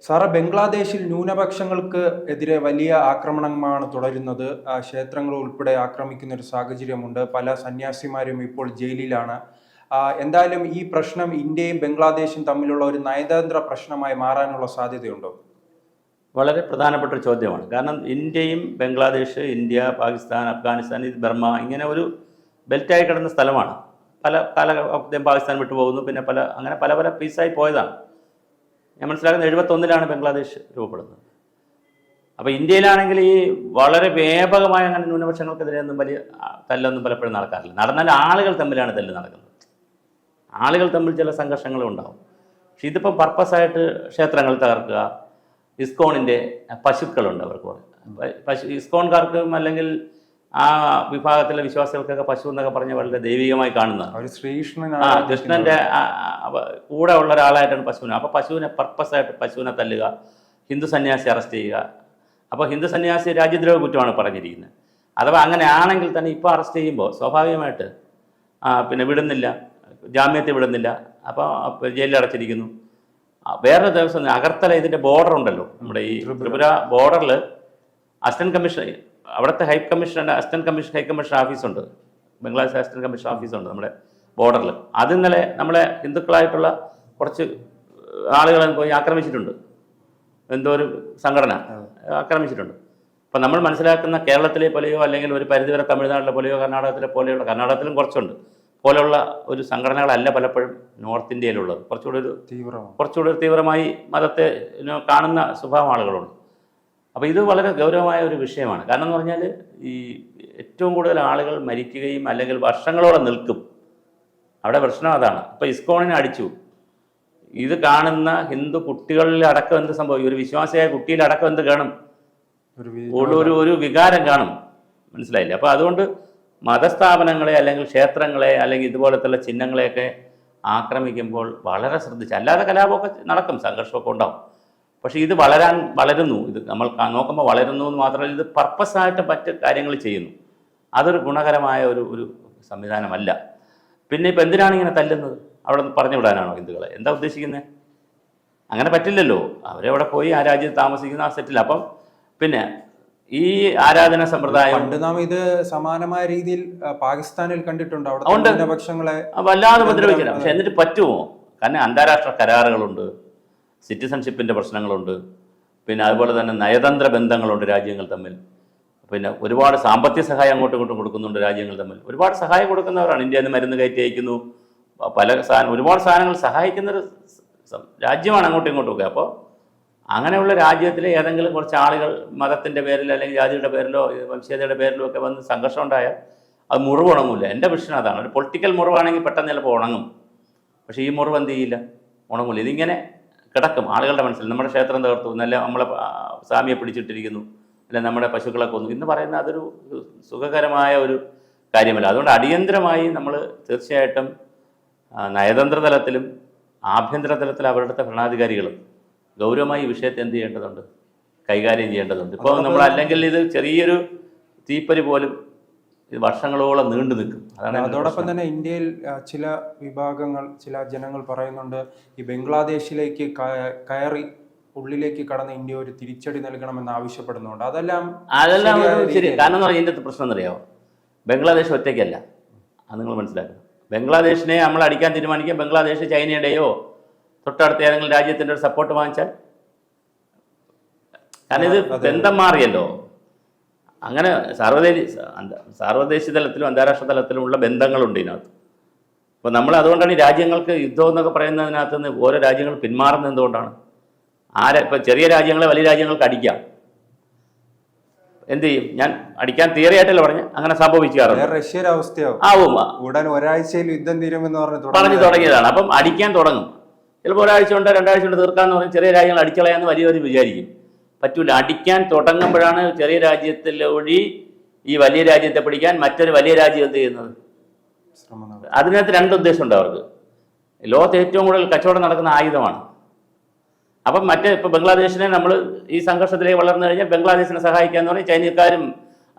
സാറേ, ബംഗ്ലാദേശിൽ ന്യൂനപക്ഷങ്ങൾക്ക് എതിരെ വലിയ ആക്രമണമാണ് തുടരുന്നത്. ക്ഷേത്രങ്ങൾ ഉൾപ്പെടെ ആക്രമിക്കുന്ന ഒരു സാഹചര്യമുണ്ട്. പല സന്യാസിമാരും ഇപ്പോൾ ജയിലിലാണ്. എന്തായാലും ഈ പ്രശ്നം ഇന്ത്യയും ബംഗ്ലാദേശും തമ്മിലുള്ള ഒരു നയതന്ത്ര പ്രശ്നമായി മാറാനുള്ള സാധ്യതയുണ്ടോ? വളരെ പ്രധാനപ്പെട്ട ഒരു ചോദ്യമാണ്. കാരണം ഇന്ത്യയും ബംഗ്ലാദേശ്, ഇന്ത്യ, പാകിസ്ഥാൻ, അഫ്ഗാനിസ്ഥാൻ, ബർമ്മ ഇങ്ങനെ ഒരു ബെൽറ്റായി കിടന്ന സ്ഥലമാണ്. പല കാലം പാകിസ്ഥാൻ വിട്ടുപോകുന്നു, പിന്നെ പല പല പീസായി പോയതാണ്. ഞാൻ മനസ്സിലാക്കുന്നത് 71-ലാണ് ബംഗ്ലാദേശ് രൂപപ്പെടുന്നത്. അപ്പോൾ ഇന്ത്യയിലാണെങ്കിൽ ഈ വളരെ വ്യാപകമായ അങ്ങനെ ന്യൂനപക്ഷങ്ങൾക്കെതിരെ ഒന്നും വലിയ തല്ലൊന്നും പലപ്പോഴും നടക്കാറില്ല. നടന്നാൽ ആളുകൾ തമ്മിലാണ് തല്ല് നടക്കുന്നത്. ആളുകൾ തമ്മിൽ ചില സംഘർഷങ്ങളും ഉണ്ടാകും. പക്ഷെ ഇതിപ്പം പർപ്പസായിട്ട് ക്ഷേത്രങ്ങൾ തകർക്കുക, ഇസ്കോണിൻ്റെ പശുക്കളുണ്ട് അവർക്ക് ഇസ്കോൺകാർക്കും അല്ലെങ്കിൽ ആ വിഭാഗത്തിലെ വിശ്വാസികൾക്കൊക്കെ പശു എന്നൊക്കെ പറഞ്ഞ വളരെ ദൈവികമായി കാണുന്നതാണ്. കൃഷ്ണൻ്റെ കൂടെ ഉള്ള ഒരാളായിട്ടാണ് പശുവിനെ. അപ്പോൾ പശുവിനെ പർപ്പസായിട്ട് പശുവിനെ തല്ലുക, ഹിന്ദു സന്യാസി അറസ്റ്റ് ചെയ്യുക. അപ്പോൾ ഹിന്ദു സന്യാസി രാജ്യദ്രോഹ കുറ്റമാണ് പറഞ്ഞിരിക്കുന്നത്. അഥവാ അങ്ങനെ ആണെങ്കിൽ തന്നെ ഇപ്പോൾ അറസ്റ്റ് ചെയ്യുമ്പോൾ സ്വാഭാവികമായിട്ട് പിന്നെ വിടുന്നില്ല, ജാമ്യത്തിൽ വിടുന്നില്ല, അപ്പോൾ ജയിലിൽ അടച്ചിരിക്കുന്നു. വേറൊരു ദിവസം അഗർത്തല ഇതിൻ്റെ ബോർഡർ ഉണ്ടല്ലോ, നമ്മുടെ ഈ ത്രിപുര ബോർഡറിൽ അസിസ്റ്റന്റ് കമ്മീഷൻ, അവിടുത്തെ ഹൈ കമ്മീഷൻ ഓഫീസുണ്ട്, ബംഗ്ലാദേശ് അസിസ്റ്റന്റ് കമ്മീഷൻ ഓഫീസുണ്ട് നമ്മുടെ ബോർഡറിൽ. അത് ഇന്നലെ നമ്മളെ ഹിന്ദുക്കളായിട്ടുള്ള കുറച്ച് ആളുകളെ പോയി ആക്രമിച്ചിട്ടുണ്ട്. എന്തോ ഒരു സംഘടന ആക്രമിച്ചിട്ടുണ്ട്. അപ്പം നമ്മൾ മനസ്സിലാക്കുന്ന കേരളത്തിലെ പോലെയോ അല്ലെങ്കിൽ ഒരു പരിധിവരെ തമിഴ്നാട്ടിലെ പോലെയോ കർണാടകത്തിലും പോലെയുള്ള ഒരു സംഘടനകളല്ല പലപ്പോഴും നോർത്ത് ഇന്ത്യയിലുള്ളത്. കുറച്ചുകൂടി തീവ്രമായി മതത്തെ കാണുന്ന സ്വഭാവം ആളുകളുണ്ട്. അപ്പോൾ ഇത് വളരെ ഗൗരവമായ ഒരു വിഷയമാണ്. കാരണം എന്ന് പറഞ്ഞാൽ ഈ ഏറ്റവും കൂടുതൽ ആളുകൾ മരിക്കുകയും അല്ലെങ്കിൽ വർഷങ്ങളോളം നിൽക്കും. അവിടെ പ്രശ്നം അതാണ്. ഇപ്പോൾ ഇസ്കോണിനെ അടിച്ചു, ഇത് കാണുന്ന ഹിന്ദു കുട്ടികളിൽ അടക്കം എന്ത് സംഭവിക്കും? ഒരു വിശ്വാസിയായ കുട്ടിയിൽ അടക്കം എന്ത് കാണും? ഒരു വികാരം കാണും. മനസ്സിലായില്ലേ? അപ്പോൾ അതുകൊണ്ട് മതസ്ഥാപനങ്ങളെ അല്ലെങ്കിൽ ക്ഷേത്രങ്ങളെ അല്ലെങ്കിൽ ഇതുപോലത്തുള്ള ചിഹ്നങ്ങളെയൊക്കെ ആക്രമിക്കുമ്പോൾ വളരെ ശ്രദ്ധിച്ച്, അല്ലാതെ കലാപമൊക്കെ നടക്കും, സംഘർഷമൊക്കെ ഉണ്ടാവും. പക്ഷേ ഇത് വളരുന്നു. ഇത് നമ്മൾ നോക്കുമ്പോൾ വളരുന്നു എന്ന് മാത്രമല്ല, ഇത് പർപ്പസായിട്ട് മറ്റ് കാര്യങ്ങൾ ചെയ്യുന്നു. അതൊരു ഗുണകരമായ ഒരു സംവിധാനമല്ല. പിന്നെ ഇപ്പം എന്തിനാണ് ഇങ്ങനെ തല്ലുന്നത്? അവിടെ പറഞ്ഞു വിടാനാണോ ഹിന്ദുക്കളെ? എന്താ ഉദ്ദേശിക്കുന്നത്? അങ്ങനെ പറ്റില്ലല്ലോ. അവരവിടെ പോയി ആ രാജ്യത്ത് താമസിക്കുന്ന ആ സെറ്റിൽ. അപ്പം പിന്നെ ഈ ആരാധന സമ്പ്രദായം നാം ഇത് സമാനമായ രീതിയിൽ പാകിസ്ഥാനിൽ കണ്ടിട്ടുണ്ട്. അവിടെ ന്യൂനപക്ഷങ്ങളെ വല്ലാതെ ഉപദ്രവിക്കില്ല. പക്ഷെ എന്നിട്ട് പറ്റുമോ? കാരണം അന്താരാഷ്ട്ര കരാറുകളുണ്ട്, സിറ്റിസൺഷിപ്പിൻ്റെ പ്രശ്നങ്ങളുണ്ട്, പിന്നെ അതുപോലെ തന്നെ നയതന്ത്ര ബന്ധങ്ങളുണ്ട് രാജ്യങ്ങൾ തമ്മിൽ. പിന്നെ ഒരുപാട് സാമ്പത്തിക സഹായം അങ്ങോട്ടും ഇങ്ങോട്ടും കൊടുക്കുന്നുണ്ട് രാജ്യങ്ങൾ തമ്മിൽ. ഒരുപാട് സഹായം കൊടുക്കുന്നവരാണ്. ഇന്ത്യയിൽ നിന്ന് മരുന്ന് കയറ്റി അയക്കുന്നു, ഒരുപാട് സാധനങ്ങൾ സഹായിക്കുന്നൊരു രാജ്യമാണ് അങ്ങോട്ടും ഇങ്ങോട്ടും ഒക്കെ. അപ്പോൾ അങ്ങനെയുള്ള രാജ്യത്തിലെ ഏതെങ്കിലും കുറച്ച് ആളുകൾ മതത്തിൻ്റെ പേരിൽ അല്ലെങ്കിൽ ജാതിയുടെ പേരിലോ വംശീയതയുടെ പേരിലോ ഒക്കെ വന്ന് സംഘർഷം ഉണ്ടായാൽ അത് മുറിവ് ഉണങ്ങില്ല. എൻ്റെ വിഷൻ അതാണ്. ഒരു പൊളിറ്റിക്കൽ മുറിവാണെങ്കിൽ പെട്ടെന്ന് ചിലപ്പോൾ ഉണങ്ങും. പക്ഷേ ഈ മുറിവ് എന്ത് ചെയ്യില്ല, ഉണങ്ങില്ല. ഇതിങ്ങനെ കിടക്കും ആളുകളുടെ മനസ്സിൽ. നമ്മുടെ ക്ഷേത്രം തകർത്തു, നല്ല നമ്മളെ സ്വാമിയെ പിടിച്ചിട്ടിരിക്കുന്നു, അല്ലെ നമ്മുടെ പശുക്കളെ കൊന്നു എന്ന് പറയുന്ന അതൊരു സുഖകരമായ ഒരു കാര്യമല്ല. അതുകൊണ്ട് അടിയന്തരമായി നമ്മൾ തീർച്ചയായിട്ടും നയതന്ത്ര തലത്തിലും ആഭ്യന്തര തലത്തിലും അവരുടെ ഭരണാധികാരികളും ഗൗരവമായി ഈ വിഷയത്തെ എന്ത് ചെയ്യേണ്ടതുണ്ട്, കൈകാര്യം ചെയ്യേണ്ടതുണ്ട്. ഇപ്പോൾ നമ്മൾ അല്ലെങ്കിൽ ഇത് ചെറിയൊരു തീപ്പരി പോലും ഇത് വർഷങ്ങളോളം നീണ്ടു നിൽക്കും. അതാണ്. അതോടൊപ്പം തന്നെ ഇന്ത്യയിൽ ചില വിഭാഗങ്ങൾ, ചില ജനങ്ങൾ പറയുന്നുണ്ട്, ഈ ബംഗ്ലാദേശിലേക്ക് കയറി ഉള്ളിലേക്ക് കടന്ന് ഇന്ത്യ ഒരു തിരിച്ചടി നൽകണമെന്ന് ആവശ്യപ്പെടുന്നുണ്ട്. അതെല്ലാം ശരി. കാരണം എന്ന് പറഞ്ഞാൽ ഇതിൻ്റെ പ്രശ്നം എന്നറിയാമോ? ബംഗ്ലാദേശ് ഒറ്റയ്ക്കല്ല, അത് നിങ്ങൾ മനസ്സിലാക്കണം. ബംഗ്ലാദേശിനെ നമ്മൾ അടിക്കാൻ തീരുമാനിക്കാം, ബംഗ്ലാദേശ് ചൈനയുടെയോ തൊട്ടടുത്ത ഏതെങ്കിലും രാജ്യത്തിൻ്റെ ഒരു സപ്പോർട്ട് വാങ്ങിച്ചാൽ, കാരണം ഇത് ബന്ധം മാറിയല്ലോ. അങ്ങനെ സാർവദേശീയ തലത്തിലും അന്താരാഷ്ട്ര തലത്തിലുമുള്ള ബന്ധങ്ങളുണ്ട് ഇതിനകത്ത്. അപ്പോൾ നമ്മൾ അതുകൊണ്ടാണ് ഈ രാജ്യങ്ങൾക്ക് യുദ്ധം എന്നൊക്കെ പറയുന്നതിനകത്ത് നിന്ന് ഓരോ രാജ്യങ്ങൾ പിന്മാറുന്നത്. എന്തുകൊണ്ടാണ്? ഇപ്പം ചെറിയ രാജ്യങ്ങളെ വലിയ രാജ്യങ്ങൾക്ക് അടിക്കാം. എന്ത് ചെയ്യും? ഞാൻ അടിക്കാൻ തിയറിയായിട്ടല്ല പറഞ്ഞ്, അങ്ങനെ സംഭവിക്കാറുണ്ട്. റഷ്യയുടെ അവസ്ഥയാവും. ആവും. ഉടൻ ഒരാഴ്ചയിൽ യുദ്ധം തീരുമെന്ന് പറഞ്ഞു തുടങ്ങിയതാണ്. അപ്പം അടിക്കാൻ തുടങ്ങും. ചിലപ്പോൾ ഒരാഴ്ച കൊണ്ട് 2 ആഴ്ച കൊണ്ട് തീർക്കാമെന്ന് പറഞ്ഞ് ചെറിയ രാജ്യങ്ങൾ അടിക്കളയാന്ന് വലിയവർ വിചാരിക്കും. പറ്റൂല. അടിക്കാൻ തുടങ്ങുമ്പോഴാണ് ചെറിയ രാജ്യത്തിലൊഴി ഈ വലിയ രാജ്യത്തെ പിടിക്കാൻ മറ്റൊരു വലിയ രാജ്യം എന്ത് ചെയ്യുന്നത്. അതിനകത്ത് 2 ഉദ്ദേശമുണ്ട് അവർക്ക്. ലോകത്ത് ഏറ്റവും കൂടുതൽ കച്ചവടം നടക്കുന്ന ആയുധമാണ്. അപ്പം ഇപ്പോൾ ബംഗ്ലാദേശിനെ നമ്മൾ ഈ സംഘർഷത്തിലേക്ക് വളർന്നു കഴിഞ്ഞാൽ ബംഗ്ലാദേശിനെ സഹായിക്കാന്ന് പറഞ്ഞാൽ ചൈനക്കാരും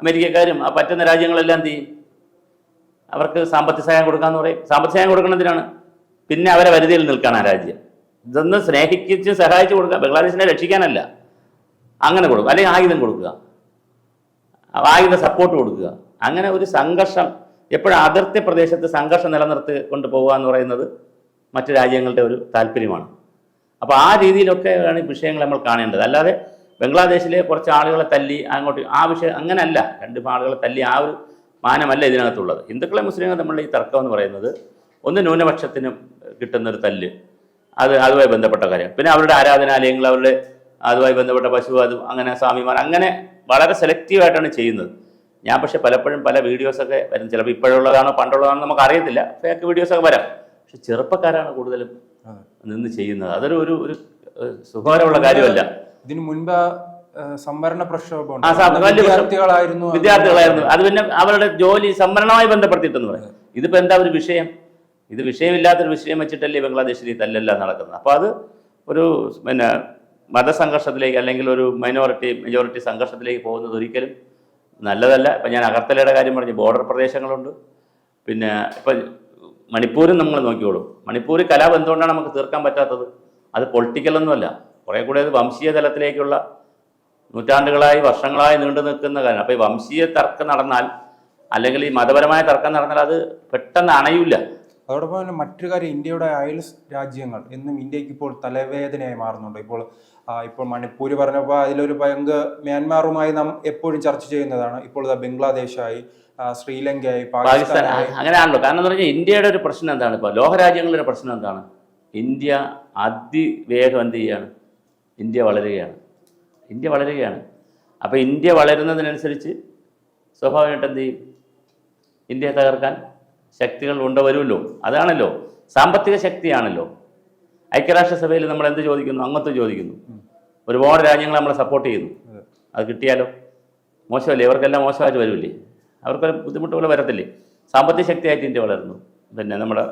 അമേരിക്കക്കാരും ആ പറ്റുന്ന രാജ്യങ്ങളെല്ലാം എന്ത് ചെയ്യും? അവർക്ക് സാമ്പത്തിക സഹായം കൊടുക്കാമെന്ന് പറയും. സാമ്പത്തിക സഹായം കൊടുക്കുന്നതിനാണ് പിന്നെ അവരെ വരുതിയിൽ നിൽക്കാൻ ആ രാജ്യം. ഇതൊന്ന് സ്നേഹിച്ച് സഹായിച്ചു കൊടുക്കുക, ബംഗ്ലാദേശിനെ രക്ഷിക്കാനല്ല. അങ്ങനെ കൊടുക്കുക, അല്ലെങ്കിൽ ആയുധം കൊടുക്കുക, ആയുധ സപ്പോർട്ട് കൊടുക്കുക. അങ്ങനെ ഒരു സംഘർഷം, എപ്പോഴും അതിർത്തി പ്രദേശത്ത് സംഘർഷം നിലനിർത്തി കൊണ്ടുപോകുക എന്ന് പറയുന്നത് മറ്റു രാജ്യങ്ങളുടെ ഒരു താല്പര്യമാണ്. അപ്പോൾ ആ രീതിയിലൊക്കെയാണ് വിഷയങ്ങൾ നമ്മൾ കാണേണ്ടത്. അല്ലാതെ ബംഗ്ലാദേശിലെ കുറച്ച് ആളുകളെ തല്ലി അങ്ങോട്ട് ആ വിഷയം അങ്ങനെയല്ല. രണ്ട് ആളുകളെ തല്ലി ആ ഒരു മാനമല്ല ഇതിനകത്തുള്ളത്. ഹിന്ദുക്കളെ മുസ്ലിങ്ങൾ തമ്മിലുള്ള ഈ തർക്കം എന്ന് പറയുന്നത് ഒന്ന് ന്യൂനപക്ഷത്തിന് കിട്ടുന്നൊരു തല്ല്, അതുമായി ബന്ധപ്പെട്ട കാര്യം. പിന്നെ അവരുടെ ആരാധനാലയങ്ങൾ, അവരുടെ അതുമായി ബന്ധപ്പെട്ട പശു, അതും അങ്ങനെ സ്വാമിമാർ, അങ്ങനെ വളരെ സെലക്റ്റീവായിട്ടാണ് ചെയ്യുന്നത്. ഞാൻ പക്ഷേ പലപ്പോഴും പല വീഡിയോസൊക്കെ വരും, ചിലപ്പോൾ ഇപ്പോഴുള്ളതാണോ പണ്ടുള്ളതാണോ നമുക്ക് അറിയത്തില്ല, ഫേക്ക് വീഡിയോസൊക്കെ വരാം. പക്ഷെ ചെറുപ്പക്കാരാണ് കൂടുതലും നിന്ന് ചെയ്യുന്നത്. അതൊരു ഒരു ഒരു സുഖകരമുള്ള കാര്യമല്ല. ഇതിനു മുൻപ് സംവരണ പ്രക്ഷോഭം വിദ്യാർത്ഥികളായിരുന്നു. അത് പിന്നെ അവരുടെ ജോലി സംവരണവുമായി ബന്ധപ്പെടുത്തിയിട്ടെന്ന് പറയും. ഇതിപ്പോ എന്താ ഒരു വിഷയം? ഇത് വിഷയമില്ലാത്തൊരു വിഷയം വെച്ചിട്ടല്ലേ ബംഗ്ലാദേശിൽ ഈ തല്ലെല്ലാം നടക്കുന്നത്. അപ്പോൾ അത് ഒരു പിന്നെ മതസംഘർഷത്തിലേക്ക് അല്ലെങ്കിൽ ഒരു മെജോറിറ്റി സംഘർഷത്തിലേക്ക് പോകുന്നത് ഒരിക്കലും നല്ലതല്ല. ഇപ്പം ഞാൻ അഗർത്തലയുടെ കാര്യം പറഞ്ഞു, ബോർഡർ പ്രദേശങ്ങളുണ്ട്. പിന്നെ ഇപ്പം മണിപ്പൂരും നമ്മൾ നോക്കിയോളൂ. മണിപ്പൂർ കലാപം എന്തുകൊണ്ടാണ് നമുക്ക് തീർക്കാൻ പറ്റാത്തത്? അത് പൊളിറ്റിക്കലൊന്നുമല്ല, കുറേ കൂടെ അത് വംശീയ തലത്തിലേക്കുള്ള നൂറ്റാണ്ടുകളായി വർഷങ്ങളായി നീണ്ടു നിൽക്കുന്ന കാര്യം. അപ്പോൾ ഈ വംശീയ തർക്കം നടന്നാൽ, അല്ലെങ്കിൽ ഈ മതപരമായ തർക്കം നടന്നാൽ അത് പെട്ടെന്ന് അണയില്ല. അതോടൊപ്പം തന്നെ മറ്റൊരു കാര്യം, ഇന്ത്യയുടെ അയൽ രാജ്യങ്ങൾ എന്നും ഇന്ത്യക്ക് ഇപ്പോൾ തലവേദനയായി മാറുന്നുണ്ട്. ഇപ്പോൾ മണിപ്പൂർ പറഞ്ഞപ്പോൾ അതിലൊരു പങ്ക് മ്യാൻമാറുമായി നാം എപ്പോഴും ചർച്ച ചെയ്യുന്നതാണ്. ഇപ്പോൾ ബംഗ്ലാദേശായി, ശ്രീലങ്കയായി, പാകിസ്ഥാനായി, അങ്ങനെയാണല്ലോ. കാരണം എന്ന് പറഞ്ഞാൽ ഇന്ത്യയുടെ ഒരു പ്രശ്നം എന്താണ്? ഇപ്പോൾ ലോകരാജ്യങ്ങളുടെ പ്രശ്നം എന്താണ്? ഇന്ത്യ അതിവേഗം എന്ത് ചെയ്യാണ്? ഇന്ത്യ വളരുകയാണ്. അപ്പോൾ ഇന്ത്യ വളരുന്നതിനനുസരിച്ച് സ്വാഭാവികമായിട്ട് എന്ത് ചെയ്യും? ഇന്ത്യയെ തകർക്കാൻ ശക്തികൾ വരുമല്ലോ. അതാണല്ലോ, സാമ്പത്തിക ശക്തിയാണല്ലോ. ഐക്യരാഷ്ട്രസഭയിൽ നമ്മൾ എന്ത് ചോദിക്കുന്നു? അംഗത്വം ചോദിക്കുന്നു. ഒരുപാട് രാജ്യങ്ങൾ നമ്മളെ സപ്പോർട്ട് ചെയ്യുന്നു. അത് കിട്ടിയാലോ മോശമല്ലേ? ഇവർക്കെല്ലാം മോശമായിട്ട് വരില്ലേ? അവർക്കൊരു ബുദ്ധിമുട്ടുകൾ വരത്തില്ലേ? സാമ്പത്തിക ശക്തിയായിട്ട് ഇന്ത്യ വളരുന്നു. പിന്നെ നമ്മുടെ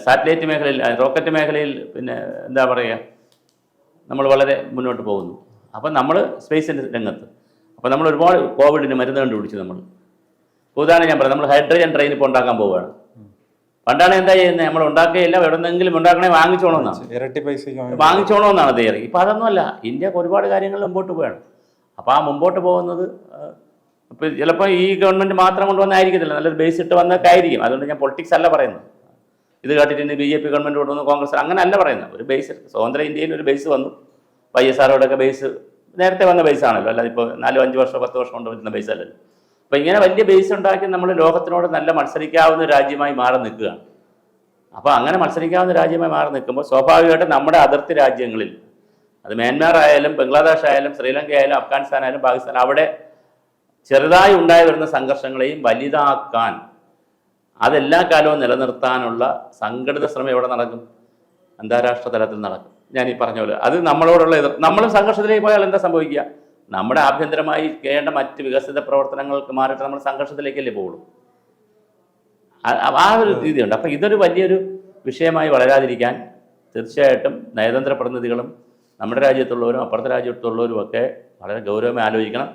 സാറ്റലൈറ്റ് മേഖലയിൽ, റോക്കറ്റ് മേഖലയിൽ, പിന്നെ എന്താ പറയുക, നമ്മൾ വളരെ മുന്നോട്ട് പോകുന്നു. അപ്പം നമ്മൾ സ്പേസിൻ്റെ രംഗത്ത്, അപ്പോൾ നമ്മൾ ഒരുപാട് കോവിഡിന് മരുന്ന് കണ്ടുപിടിച്ചു. നമ്മൾ ഉദാഹരണം ഞാൻ പറയാം, നമ്മൾ ഹൈഡ്രജൻ ട്രെയിൻ ഇപ്പോൾ ഉണ്ടാക്കാൻ പോവുകയാണ്. പണ്ടാണ് എന്താ ചെയ്യുന്നത്? നമ്മൾ ഉണ്ടാക്കുകയില്ല, എവിടെന്നെങ്കിലും ഉണ്ടാക്കണേ വാങ്ങിച്ചോണമെന്നാണ് തിയറി. ഇപ്പം അതൊന്നുമല്ല. ഇന്ത്യ ഒരുപാട് കാര്യങ്ങൾ മുമ്പോട്ട് പോവുകയാണ്. അപ്പോൾ ആ മുമ്പോട്ട് പോകുന്നത് ഇപ്പോൾ ചിലപ്പോൾ ഈ ഗവൺമെൻറ് മാത്രം കൊണ്ടുവന്നായിരിക്കത്തില്ല, നല്ലൊരു ബേസ് ഇട്ട് വന്നൊക്കെ ആയിരിക്കും. അതുകൊണ്ട് ഞാൻ പൊളിറ്റിക്സ് അല്ല പറയുന്നത്. ഇത് കേട്ടിട്ട് BJP ഗവൺമെൻറ് കൊണ്ടുവന്നു, കോൺഗ്രസ്, അങ്ങനെ അല്ല പറയുന്നത്. ഒരു ബേസ്, സ്വതന്ത്ര ഇന്ത്യയിൽ ഒരു ബേസ് വന്നു. ISROയുടെയൊക്കെ ബേസ് നേരത്തെ വന്ന ബേസാണല്ലോ, അല്ലാതെ ഇപ്പോൾ 4-5 വർഷം 10 വർഷം കൊണ്ട് വരുന്ന ബേസ് അല്ലല്ലോ. അപ്പോൾ ഇങ്ങനെ വലിയ ബേസ് ഉണ്ടാക്കി നമ്മൾ ലോകത്തിനോട് നല്ല മത്സരിക്കാവുന്ന രാജ്യമായി മാറി നിൽക്കുകയാണ്. അപ്പോൾ അങ്ങനെ മത്സരിക്കാവുന്ന രാജ്യമായി മാറി നിൽക്കുമ്പോൾ സ്വാഭാവികമായിട്ടും നമ്മുടെ അതിർത്തി രാജ്യങ്ങളിൽ, അത് മ്യാൻമാർ ആയാലും ബംഗ്ലാദേശ് ആയാലും ശ്രീലങ്ക ആയാലും അഫ്ഗാനിസ്ഥാൻ ആയാലും പാകിസ്ഥാൻ, അവിടെ ചെറുതായി ഉണ്ടായി വരുന്ന സംഘർഷങ്ങളെയും വലുതാക്കാൻ, അതെല്ലാ കാലവും നിലനിർത്താനുള്ള സംഘടിത ശ്രമം എവിടെ നടക്കും? അന്താരാഷ്ട്ര തലത്തിൽ നടക്കും. ഞാൻ ഈ പറഞ്ഞ പോലെ അത് നമ്മളോടുള്ള നമ്മളും സംഘർഷത്തിലേക്ക് പോയാൽ എന്താ സംഭവിക്കുക? നമ്മുടെ ആഭ്യന്തരമായി ചെയ്യേണ്ട മറ്റ് വികസിത പ്രവർത്തനങ്ങൾക്ക് മാറിയിട്ട് നമ്മൾ സംഘർഷത്തിലേക്കല്ലേ പോകുള്ളൂ. ആ ഒരു രീതിയുണ്ട്. അപ്പം ഇതൊരു വലിയൊരു വിഷയമായി വളരാതിരിക്കാൻ തീർച്ചയായിട്ടും നയതന്ത്ര പ്രതിനിധികളും നമ്മുടെ രാജ്യത്തുള്ളവരും അപ്പുറത്തെ രാജ്യത്തുള്ളവരും ഒക്കെ വളരെ ഗൗരവമായി ആലോചിക്കണം.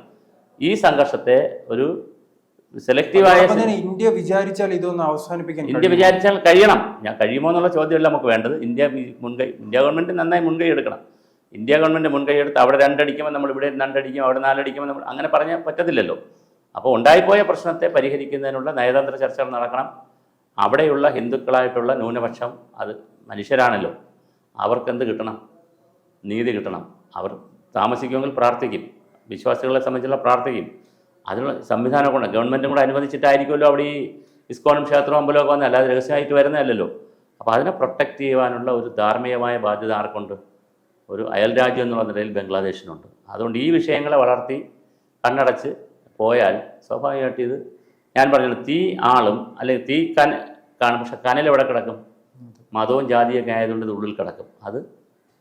ഈ സംഘർഷത്തെ ഒരു സെലക്റ്റീവായ ഇന്ത്യ വിചാരിച്ചാൽ ഇതൊന്ന് അവസാനിപ്പിക്കാൻ കഴിയണം. കഴിയുമോ എന്നുള്ള ചോദ്യമല്ല നമുക്ക് വേണ്ടത്. ഇന്ത്യ ഗവൺമെൻറ് നന്നായി മുൻകൈ എടുക്കണം. ഇന്ത്യ ഗവൺമെൻറ് മുൻകൈ എടുത്ത് അവിടെ 2 അടിക്കുമ്പോൾ നമ്മൾ ഇവിടെ 2 അടിക്കും, അവിടെ 4 അടിക്കുമ്പോൾ നമ്മൾ അങ്ങനെ പറഞ്ഞാൽ പറ്റത്തില്ലല്ലോ. അപ്പോൾ ഉണ്ടായിപ്പോയ പ്രശ്നത്തെ പരിഹരിക്കുന്നതിനുള്ള നയതന്ത്ര ചർച്ചകൾ നടക്കണം. അവിടെയുള്ള ഹിന്ദുക്കളായിട്ടുള്ള ന്യൂനപക്ഷം, അത് മനുഷ്യരാണല്ലോ, അവർക്കെന്ത് കിട്ടണം? നീതി കിട്ടണം. അവർ താമസിക്കുമെങ്കിൽ പ്രാർത്ഥിക്കും, വിശ്വാസികളെ സംബന്ധിച്ചുള്ള പ്രാർത്ഥിക്കും. അതിനുള്ള സംവിധാനം കൊണ്ട് ഗവൺമെൻറ്റും കൂടെ അനുവദിച്ചിട്ടായിരിക്കുമല്ലോ അവിടെ ഈ ഇസ്കോണും ക്ഷേത്രവും അമ്പലമൊക്കെ വന്നത്, അല്ലാതെ രഹസ്യമായിട്ട് വരുന്നതല്ലല്ലോ. അപ്പോൾ അതിനെ പ്രൊട്ടക്റ്റ് ചെയ്യുവാനുള്ള ഒരു ധാർമ്മികമായ ബാധ്യത ആർക്കുണ്ട്? ഒരു അയൽരാജ്യം എന്നുള്ള നിലയിൽ ബംഗ്ലാദേശിനുണ്ട്. അതുകൊണ്ട് ഈ വിഷയങ്ങളെ വളർത്തി കണ്ണടച്ച് പോയാൽ സ്വാഭാവികമായിട്ട് ഇത് ഞാൻ പറഞ്ഞത് തീ ആളും, അല്ലെങ്കിൽ തീ കാണും, പക്ഷെ കനലെവിടെ കിടക്കും? മതവും ജാതിയൊക്കെ ആയതുകൊണ്ട് ഇത് ഉള്ളിൽ കിടക്കും. അത്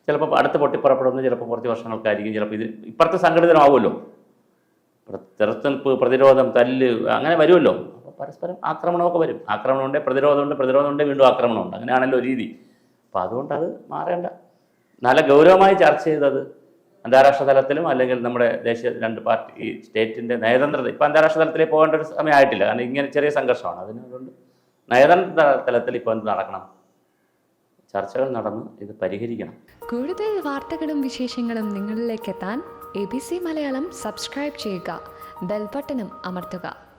ചിലപ്പോൾ അടുത്ത് പൊട്ടിപ്പുറപ്പെടുന്നത് ചിലപ്പോൾ കുറച്ച് വർഷങ്ങൾക്കായിരിക്കും. ചിലപ്പോൾ ഇത് ഇപ്പുറത്തെ സംഘടിതമാവുമല്ലോ, ചെറുത്തുനിൽപ്പ്, പ്രതിരോധം, തല്ല്, അങ്ങനെ വരുമല്ലോ. അപ്പോൾ പരസ്പരം ആക്രമണമൊക്കെ വരും. ആക്രമണമുണ്ട്, പ്രതിരോധമുണ്ട്, വീണ്ടും ആക്രമണമുണ്ട്. അങ്ങനെയാണല്ലോ രീതി. അപ്പോൾ അതുകൊണ്ട് അത് മാറേണ്ട, നല്ല ഗൗരവമായി ചർച്ച ചെയ്തത് അന്താരാഷ്ട്ര തലത്തിലും അല്ലെങ്കിൽ നമ്മുടെ ദേശീയ 2 പാർട്ടി ഈ സ്റ്റേറ്റിൻ്റെ നയതന്ത്രത ഇപ്പോൾ അന്താരാഷ്ട്ര തലത്തിലേക്ക് പോകേണ്ട ഒരു സമയമായിട്ടില്ല. കാരണം ഇങ്ങനെ ചെറിയ സംഘർഷമാണ്. അതുകൊണ്ട് നയതന്ത്ര തലത്തിൽ ഇപ്പോൾ എന്ത് നടക്കണം? ചർച്ചകൾ നടന്ന് ഇത് പരിഹരിക്കണം. കൂടുതൽ വാർത്തകളും വിശേഷങ്ങളും നിങ്ങളിലേക്ക് എത്താൻ ABC മലയാളം സബ്സ്ക്രൈബ് ചെയ്യുക, ബെൽബട്ടനും അമർത്തുക.